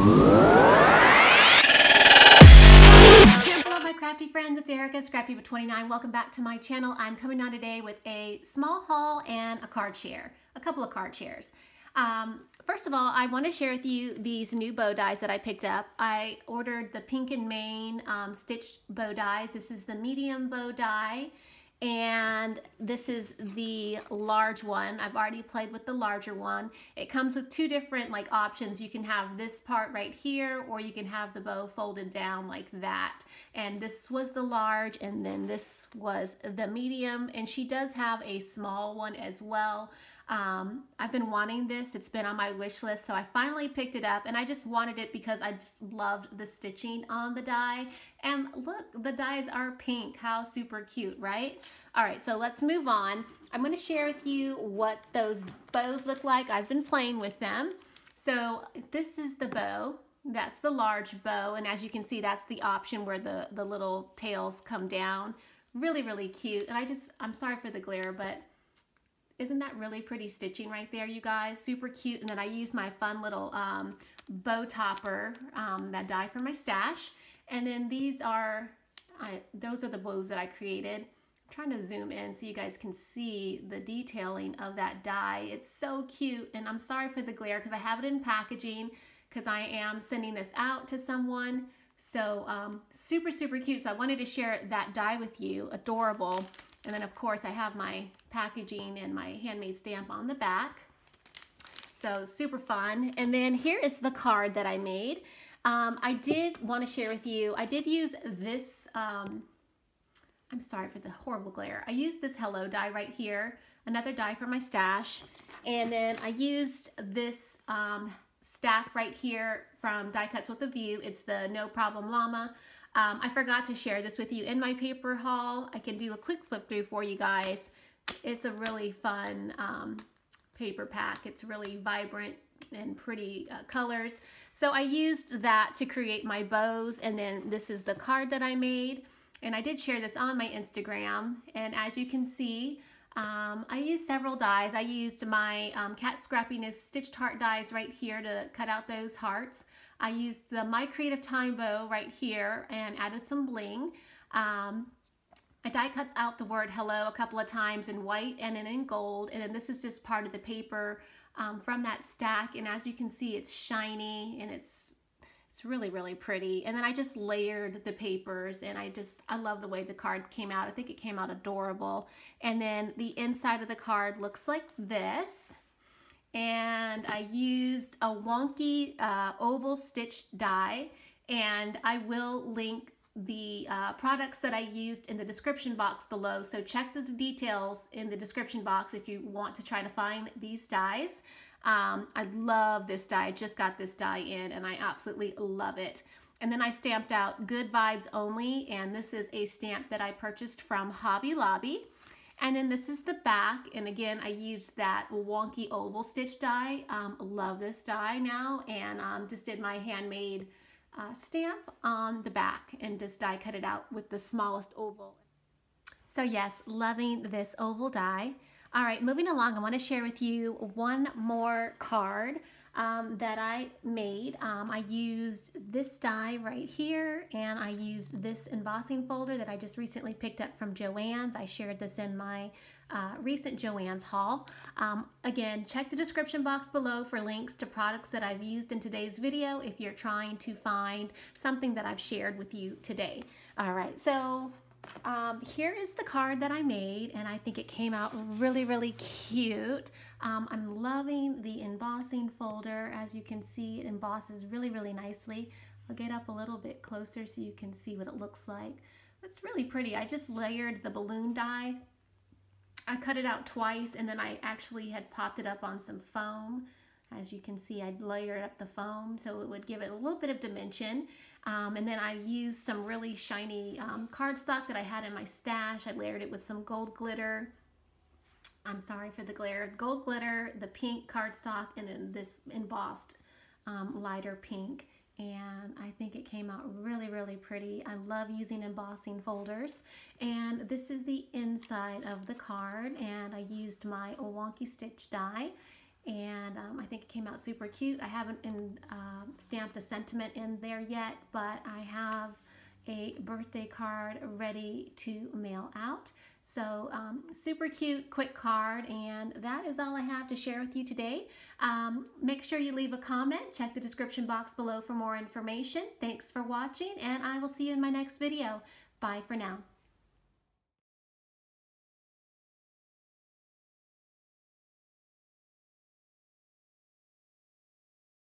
Hello my crafty friends, it's Erica, Scrapdiva29. Welcome back to my channel. I'm coming on today with a small haul and a card share, a couple of card shares. First of all, I want to share with you these new bow dies that I picked up. I ordered the Pink and Main stitched bow dies. This is the medium bow die, and this is the large one. I've already played with the larger one. It comes with two different options. You can have this part right here, or you can have the bow folded down like that. And this was the large, and then this was the medium, and she does have a small one as well. I've been wanting this. It's been on my wish list, so I finally picked it up, and I just wanted it because I just loved the stitching on the die. And look, the dies are pink. How super cute, right? All right, so let's move on. I'm going to share with you what those bows look like. I've been playing with them. So this is the bow. That's the large bow, and as you can see, that's the option where the little tails come down. Really, really cute. And I'm sorry for the glare, but isn't that really pretty stitching right there, you guys? Super cute. And then I use my fun little bow topper, that die from my stash. And then these are, those are the bows that I created. I'm trying to zoom in so you guys can see the detailing of that die. It's so cute. And I'm sorry for the glare because I have it in packaging because I am sending this out to someone. So super, super cute. So I wanted to share that die with you. Adorable. And then of course I have my packaging and my handmade stamp on the back. So super fun. And then here is the card that I made. I did want to share with you, I did use this, I'm sorry for the horrible glare. I used this hello die right here, another die for my stash. And then I used this stack right here from Die Cuts with a View. It's the No Problem Llama. I forgot to share this with you in my paper haul. I can do a quick flip through for you guys. It's a really fun paper pack. It's really vibrant and pretty colors. So I used that to create my bows, and then this is the card that I made. And I did share this on my Instagram, and as you can see, I used several dies. I used my Cat Scrappiness stitched heart dies right here to cut out those hearts. I used the My Creative Time bow right here and added some bling. I die cut out the word hello a couple of times in white and then in gold, and then this is just part of the paper from that stack, and as you can see, it's shiny and it's really, really pretty. And then I just layered the papers, and I love the way the card came out. I think it came out adorable. And then the inside of the card looks like this. And I used a wonky oval stitched die, and I will link the products that I used in the description box below. So check the details in the description box if you want to try to find these dies. I love this die. I just got this die in, and I absolutely love it. And then I stamped out Good Vibes Only, and this is a stamp that I purchased from Hobby Lobby. And then this is the back, and again, I used that wonky oval stitch die. Love this die now, and just did my handmade stamp on the back and just die cut it out with the smallest oval. So yes, loving this oval die. All right, moving along, I want to share with you one more card that I made. I used this die right here, and I used this embossing folder that I just recently picked up from Joann's. I shared this in my recent Joann's haul. Again, check the description box below for links to products that I've used in today's video if you're trying to find something that I've shared with you today. All right, so here is the card that I made, and I think it came out really, really cute. I'm loving the embossing folder. As you can see, it embosses really, really nicely. I'll get up a little bit closer so you can see what it looks like. It's really pretty. I just layered the balloon die. I cut it out twice, and then I actually had popped it up on some foam. As you can see, I'd layered up the foam so it would give it a little bit of dimension. And then I used some really shiny cardstock that I had in my stash. I layered it with some gold glitter. I'm sorry for the glare. Gold glitter, the pink cardstock, and then this embossed lighter pink. And I think it came out really, really pretty. I love using embossing folders. And this is the inside of the card, and I used my wonky stitch die. and I think it came out super cute. I haven't stamped a sentiment in there yet, but I have a birthday card ready to mail out. So super cute, quick card, and that is all I have to share with you today. Make sure you leave a comment. Check the description box below for more information. Thanks for watching, and I will see you in my next video. Bye for now.